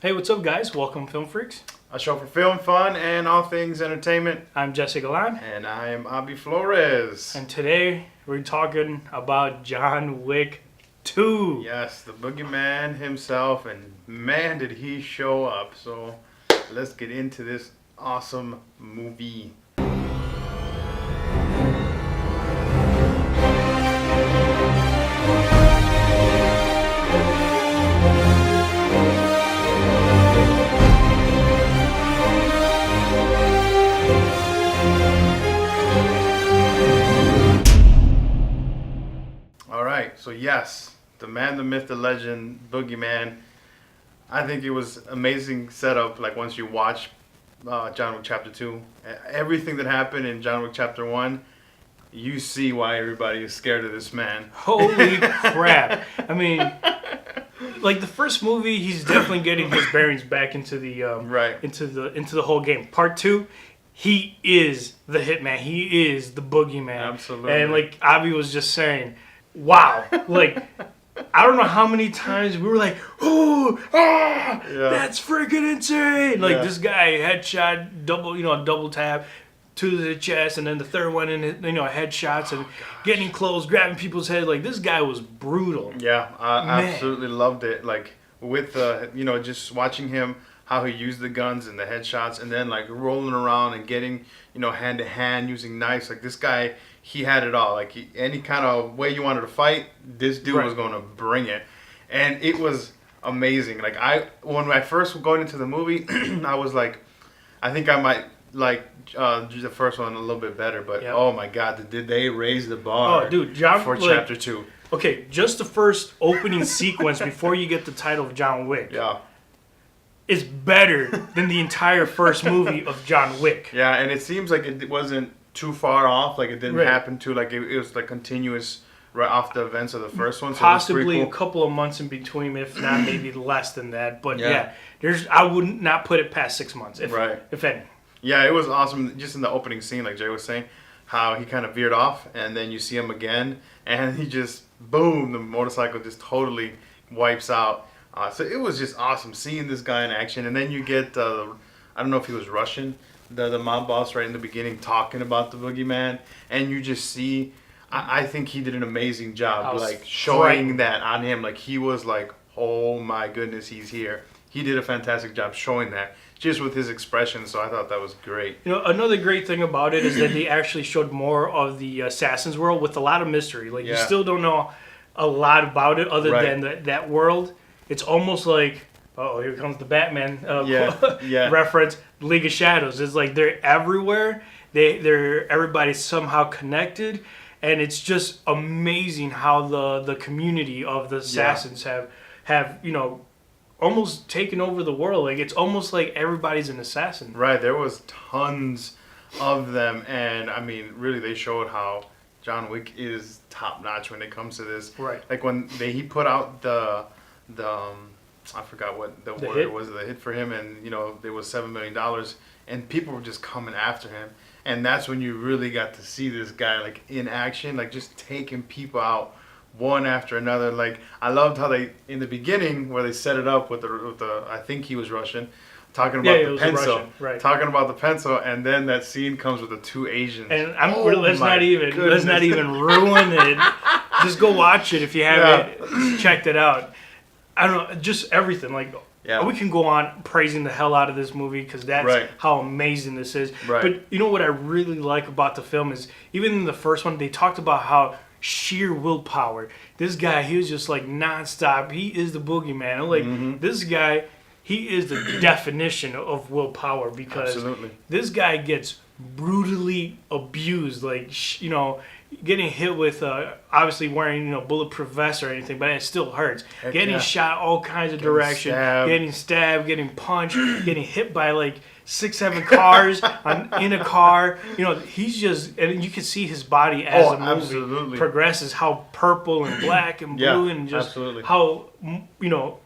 Hey, what's up, guys? Welcome, Film Freaks. A show for film, fun, and all things entertainment. I'm Jesse Galan. And I am Abi Flores. And today we're talking about John Wick 2. Yes, the boogeyman himself, and man, did he show up. So let's get into this awesome movie. So yes, the man, the myth, the legend, boogeyman. I think it was amazing setup. Like once you watch John Wick Chapter 2, everything that happened in John Wick Chapter 1, you see why everybody is scared of this man. Holy crap! I mean, like the first movie, he's definitely getting his bearings back into the into the whole game. Part 2. He is the hitman. He is the boogeyman. Absolutely. And like Avi was just saying, wow, like I don't know how many times we were like, that's freaking insane. Like this guy headshot, double tap to the chest, and then the third one in headshots and getting close, grabbing people's head. Like this guy was brutal. Yeah, I absolutely loved it. Like with just watching him, how he used the guns and the headshots, and then like rolling around and getting hand to hand using knives. Like this guy, he had it all. Like any kind of way you wanted to fight, this dude was going to bring it, and it was amazing. Like when I first going into the movie, I was like, I think I might like the first one a little bit better, but oh my god, did they raise the bar? Oh, dude, for Chapter 2. Okay, just the first opening sequence before you get the title of John Wick. Yeah. Is better than the entire first movie of John Wick. Yeah, and it seems like it wasn't too far off. Like it didn't happen to it was like continuous right off the events of the first one. So possibly cool. A couple of months in between, if not maybe less than that. But I would not put it past 6 months, if any. Yeah, it was awesome. Just in the opening scene, like Jay was saying, how he kind of veered off, and then you see him again, and he just boom, the motorcycle just totally wipes out. So it was just awesome seeing this guy in action. And then you get, I don't know if he was Russian, the mob boss right in the beginning talking about the boogeyman. And you just see, I think he did an amazing job, like showing that on him. Like he was like, oh my goodness, he's here. He did a fantastic job showing that just with his expression. So I thought that was great. Another great thing about it is that they actually showed more of the assassin's world with a lot of mystery. Like you still don't know a lot about it other than that world. It's almost like, here comes the Batman reference, League of Shadows. It's like they're everywhere. Everybody's somehow connected, and it's just amazing how the community of the assassins have almost taken over the world. Like it's almost like everybody's an assassin. Right. There was tons of them, and I mean, really, they showed how John Wick is top notch when it comes to this. Right. Like when he put out the I forgot what the word was, the hit for him, and there was $7 million, and people were just coming after him, and that's when you really got to see this guy like in action, like just taking people out one after another. Like I loved how they in the beginning where they set it up with the I think he was Russian, talking about the pencil, talking about the pencil, and then that scene comes with the two Asians. And let's not even ruin it. Just go watch it if you haven't checked it out. I don't know, just everything. Like we can go on praising the hell out of this movie because that's how amazing this is. Right. But what I really like about the film is even in the first one they talked about how sheer willpower. This guy, he was just like nonstop. He is the boogeyman. Like this guy, he is the definition of willpower because this guy gets brutally abused. Like getting hit with obviously wearing bulletproof vest or anything, but it still hurts. Getting shot all kinds of directions, getting stabbed, getting punched, getting hit by like 6-7 cars in a car. He's just, and you can see his body as the movie progresses, how purple and black and blue and just how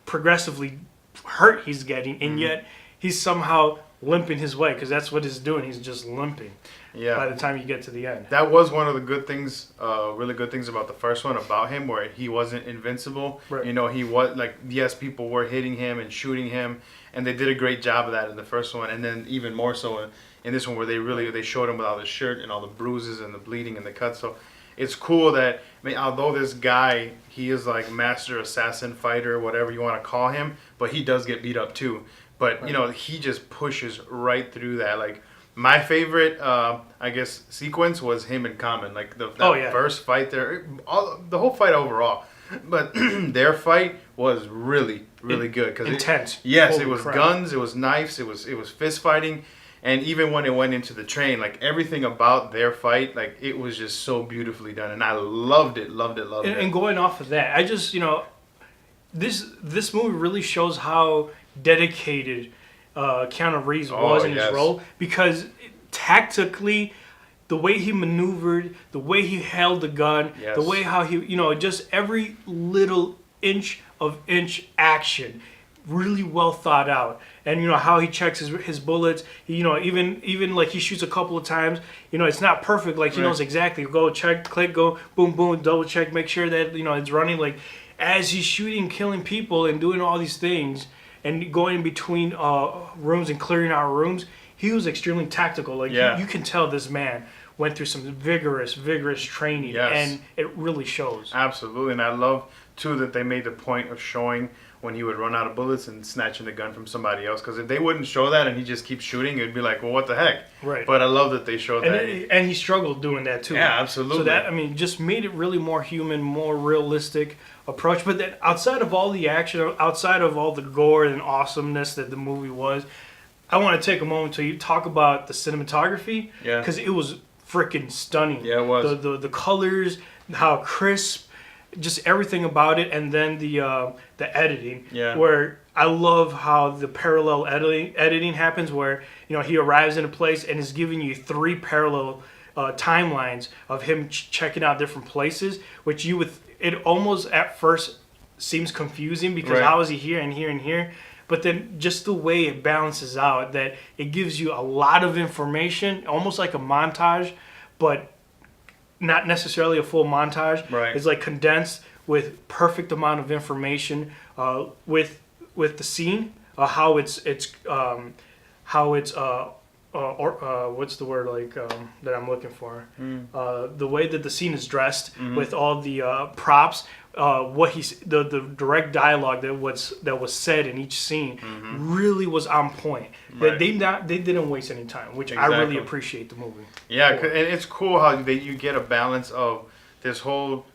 progressively hurt he's getting, and yet he's somehow limping his way, because that's what he's doing. He's just limping. Yeah. By the time you get to the end. That was one of the good things, really good things about the first one about him, where he wasn't invincible. Right. You know, he was like, yes, people were hitting him and shooting him, and they did a great job of that in the first one, and then even more so in this one, where they showed him without his shirt and all the bruises and the bleeding and the cuts. So it's cool that, I mean, although this guy, he is like master assassin fighter, whatever you want to call him, but he does get beat up too. But right. You know, he just pushes right through that. Like, my favorite, I guess, sequence was him and Common. Like that first fight there, the whole fight overall. But their fight was really, really good. Intense. Yes, Holy it was crap. guns, it was knives, it was fist fighting, and even when it went into the train, like everything about their fight, like it was just so beautifully done, and I loved it. And going off of that, I just this movie really shows how dedicated Keanu Reeves was in his role, because tactically, the way he maneuvered, the way he held the gun, the way how he, just every little inch action, really well thought out. And how he checks his bullets, even like he shoots a couple of times, it's not perfect, like he knows exactly, go check, click, go boom boom, double check, make sure that it's running, like as he's shooting, killing people and doing all these things and going in between rooms and clearing out rooms. He was extremely tactical. Like you can tell this man went through some vigorous training, and it really shows. Absolutely, and I love too that they made the point of showing when he would run out of bullets and snatching the gun from somebody else. Because if they wouldn't show that and he just keeps shooting, it'd be like, well, what the heck? Right. But I love that they showed that. And he struggled doing that too. Yeah, absolutely. So that, just made it really more human, more realistic approach. But then outside of all the action, outside of all the gore and awesomeness that the movie was, I want to take a moment to talk about the cinematography. Yeah. Because it was freaking stunning. Yeah, it was. The colors, how crisp, just everything about it, and then the editing. Yeah. Where I love how the parallel editing happens, where he arrives in a place and is giving you 3 parallel timelines of him checking out different places, which it almost at first seems confusing because how is he here and here and here? But then just the way it balances out, that it gives you a lot of information, almost like a montage, but not necessarily a full montage. Right. It's like condensed with perfect amount of information with the scene, how it's what's the word that I'm looking for? The way that the scene is dressed with all the props. The direct dialogue that was said in each scene really was on point. Right. They didn't waste any time, which I really appreciate the movie. Yeah, and it's cool how you get a balance of this whole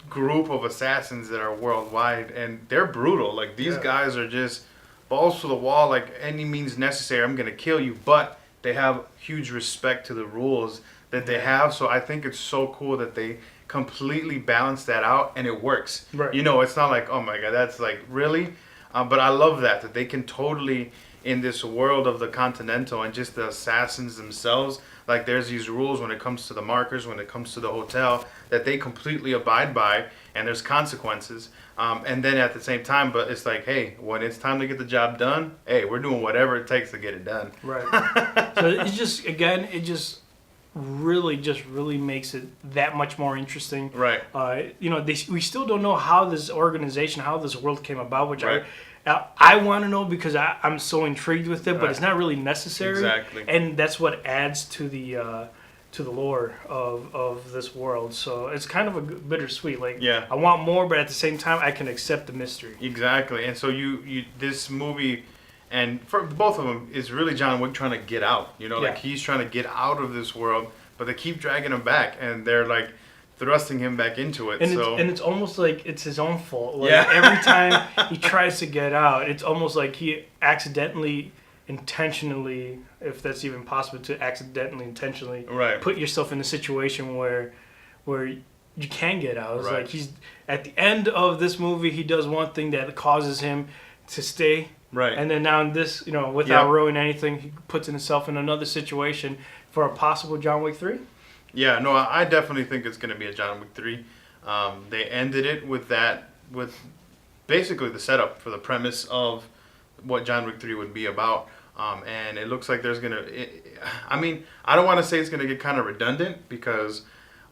group of assassins that are worldwide, and they're brutal. Like these guys are just balls to the wall, like any means necessary, I'm gonna kill you. But they have huge respect to the rules that they have. So I think it's so cool that they completely balance that out, and it works. Right. It's not like, oh my god, that's like really. But I love that they can totally, in this world of the Continental and just the assassins themselves, like there's these rules when it comes to the markers, when it comes to the hotel, that they completely abide by, and there's consequences. And then at the same time, but it's like, hey, when it's time to get the job done, hey, we're doing whatever it takes to get it done. Right. So it's just, again, it just really makes it that much more interesting. Right. We still don't know how this organization, how this world came about, which I want to know because I'm so intrigued with it, but it's not really necessary. Exactly. And that's what adds to the lore of this world. So it's kind of a bittersweet. Like, I want more, but at the same time, I can accept the mystery. Exactly. And so this movie, and for both of them, is really John Wick trying to get out. Like he's trying to get out of this world, but they keep dragging him back, and they're like thrusting him back into it. And it's almost like it's his own fault. Like every time he tries to get out, it's almost like he intentionally, if that's even possible, to intentionally put yourself in a situation where you can get out. It's like he's at the end of this movie, he does one thing that causes him to stay. Right. And then now in this, without ruining anything, he puts himself in another situation for a possible John Wick 3. Yeah, no, I definitely think it's going to be a John Wick 3. They ended it with basically the setup for the premise of what John Wick 3 would be about. And it looks like there's gonna. I mean, I don't want to say it's gonna get kind of redundant because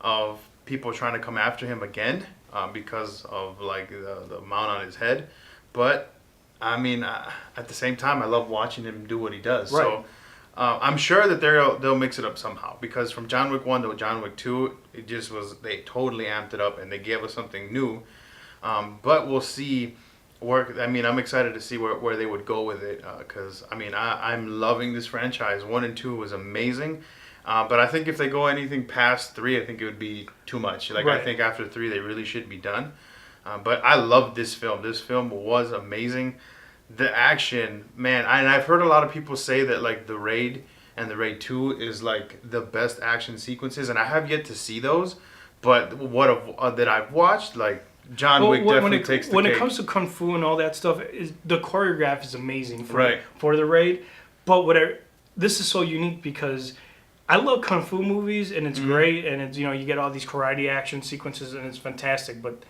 of people trying to come after him again because of like the amount on his head, but I mean, at the same time, I love watching him do what he does. Right. So I'm sure that they'll mix it up somehow because from John Wick 1 to John Wick 2, it just was, they totally amped it up and they gave us something new. But we'll see. I'm excited to see where they would go with it because I'm loving this franchise. 1 and 2 was amazing. But I think if they go anything past 3, I think it would be too much. Like, right. I think after 3, they really should be done. But I love this film. This film was amazing. The action, man, and I've heard a lot of people say that like The Raid and The Raid 2 is like the best action sequences, and I have yet to see those. But that I've watched, like John Wick definitely takes the cake. When it comes to kung fu and all that stuff, the choreograph is amazing for The Raid. But this is so unique because I love kung fu movies and it's great, and it's you get all these karate action sequences and it's fantastic, but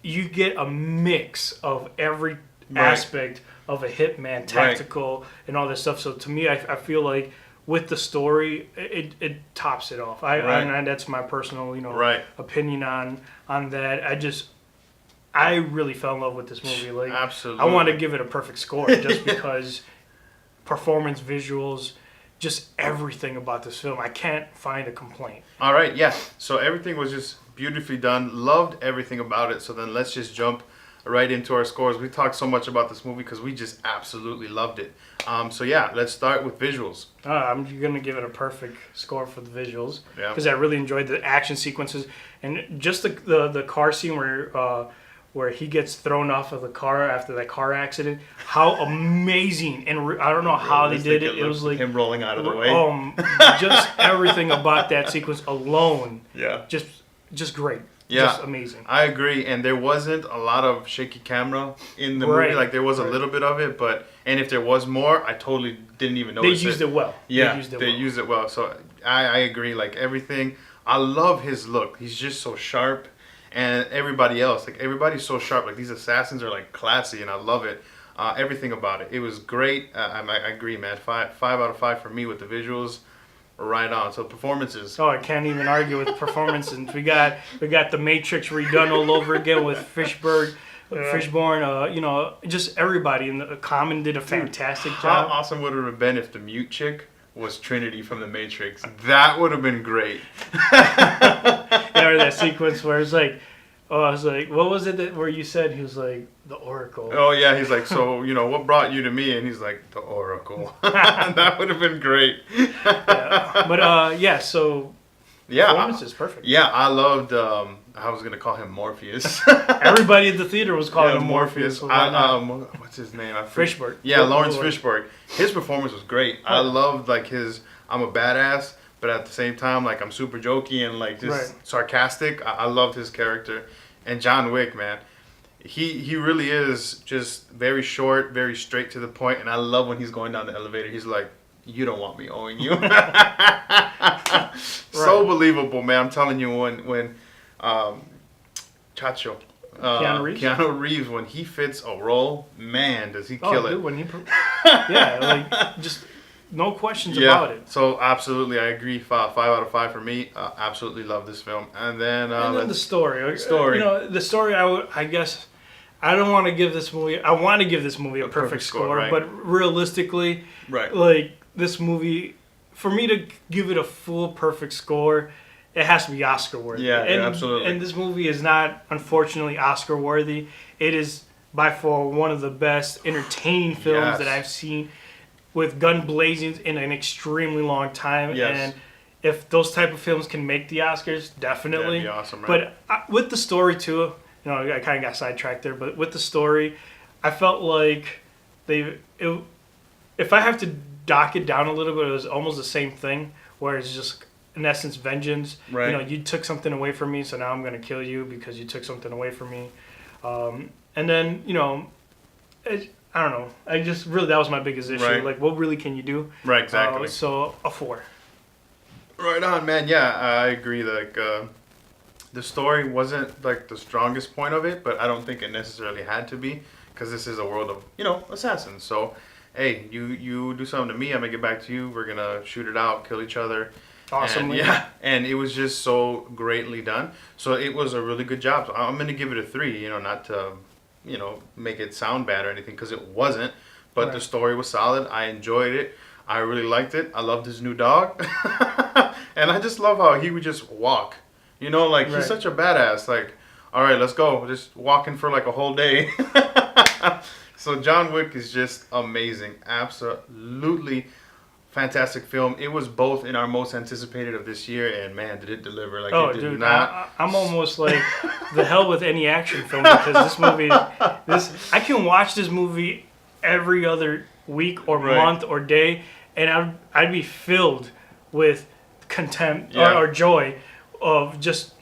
you get a mix of every aspect of a hitman, tactical, and all this stuff. So to me, I feel like with the story, it tops it off. And that's my personal, opinion on that. I really fell in love with this movie. Like, absolutely, I want to give it a perfect score just because performance, visuals, just everything about this film. I can't find a complaint. All right, yeah. So everything was just beautifully done. Loved everything about it. So then let's just jump right into our scores. We talked so much about this movie because we just absolutely loved it. So yeah, let's start with visuals. I'm going to give it a perfect score for the visuals because I really enjoyed the action sequences and just the car scene where he gets thrown off of the car after that car accident. How amazing! And I don't know how they did it. It was like him rolling out of the way. Just everything about that sequence alone. Yeah. Just great. Yeah. Just amazing. I agree. And there wasn't a lot of shaky camera in the movie. Like there was a little bit of it, and if there was more, I totally didn't even notice They used it well. Yeah, they used it well. So I agree. Like everything, I love his look. He's just so sharp. And everybody else, like everybody's so sharp. Like these assassins are like classy, and I love it. Everything about it. It was great. I agree, man. 5 out of 5 for me with the visuals. Right on. So performances. Oh, I can't even argue with performances. We got the Matrix redone all over again with Fishburne. Just everybody. And Common did a fantastic job. How awesome would it have been if the mute chick was Trinity from the Matrix? That would have been great. That sequence where it's like, I was like, what was it where you said he was like the Oracle? Oh yeah, he's like, so what brought you to me? And he's like, the Oracle. That would have been great. So performance is perfect. Yeah, I loved. I was gonna call him Morpheus. Everybody at the theater was calling him Morpheus. What's his name? Fishburne. Yeah, Lawrence Fishburne. His performance was great. I loved like his. I'm a badass, but at the same time, like I'm super jokey and like just sarcastic. I loved his character. And John Wick, man, he really is just very short, very straight to the point. And I love when he's going down the elevator. He's like, "You don't want me owing you." So believable, man. I'm telling you, when Chacho. Keanu Reeves, when he fits a role, man, does he kill it. When he just no questions about it. So absolutely, I agree. 5 out of 5 for me. Absolutely love this film. And then the story. The story. I guess I don't want to give this movie. I want to give this movie a perfect score, right? But realistically, like this movie, for me to give it a full perfect score, it has to be Oscar worthy. Yeah, absolutely. And this movie is not, unfortunately, Oscar worthy. It is by far one of the best entertaining films that I've seen, with gun blazing in an extremely long time. Yes. And if those type of films can make the Oscars, definitely. That'd be awesome, right? But with the story too, I kind of got sidetracked there. But with the story, I felt like if I have to dock it down a little bit, it was almost the same thing, where it's just in essence vengeance. Right. You took something away from me, so now I'm going to kill you because you took something away from me. And then I don't know. That was my biggest issue. Right. Like, what really can you do? Right, exactly. So a 4. Right on, man. Yeah, I agree. Like, the story wasn't like the strongest point of it, but I don't think it necessarily had to be, because this is a world of assassins. So hey, you do something to me, I'm gonna get back to you. We're gonna shoot it out, kill each other. Awesome. And, yeah, and it was just so greatly done. So it was a really good job. So I'm gonna give it a 3. You know, not to, you know, make it sound bad or anything, because it wasn't. But right. The story was solid. I enjoyed it. I really liked it. I loved his new dog, and I just love how he would just walk. You know, like right. he's such a badass. Like, all right, let's go. Just walking for like a whole day. So John Wick is just amazing. Absolutely fantastic film. It was both in our most anticipated of this year, and man, did it deliver! Like, it did not. I'm almost like the hell with any action film, because this movie, I can watch this movie every other week or month or day, and I'd be filled with contempt or joy of just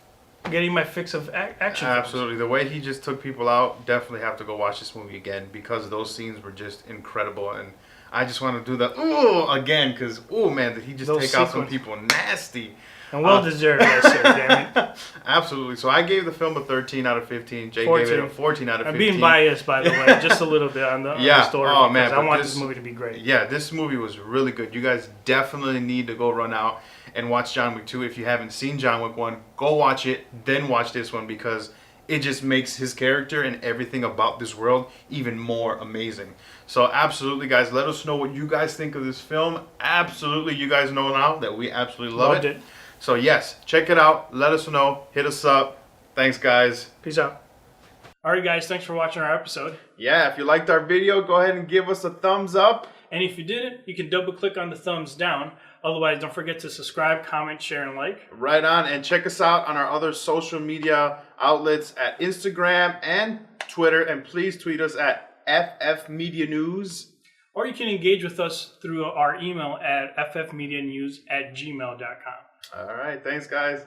getting my fix of action. Absolutely. The way he just took people out, definitely have to go watch this movie again, because those scenes were just incredible. And I just want to do the ooh again, because man, did he just take out some people nasty. And well deserved, I say, damn it. Absolutely. So I gave the film a 13 out of 15. Jay gave it a 14 out of 15. I'm being biased, by the way, just a little bit on the story. Oh man, I want this movie to be great. Yeah, this movie was really good. You guys definitely need to go run out and watch John Wick 2. If you haven't seen John Wick 1, go watch it, then watch this one, because it just makes his character and everything about this world even more amazing. So absolutely, guys, let us know what you guys think of this film. Absolutely, you guys know now that we absolutely loved it. So yes, check it out. Let us know. Hit us up. Thanks, guys. Peace out. All right, guys, thanks for watching our episode. Yeah, if you liked our video, go ahead and give us a thumbs up. And if you didn't, you can double click on the thumbs down. Otherwise, don't forget to subscribe, comment, share, and like. Right on. And check us out on our other social media outlets at Instagram and Twitter. And please tweet us at FF Media News. Or you can engage with us through our email at ffmedianews@gmail.com. All right. Thanks, guys.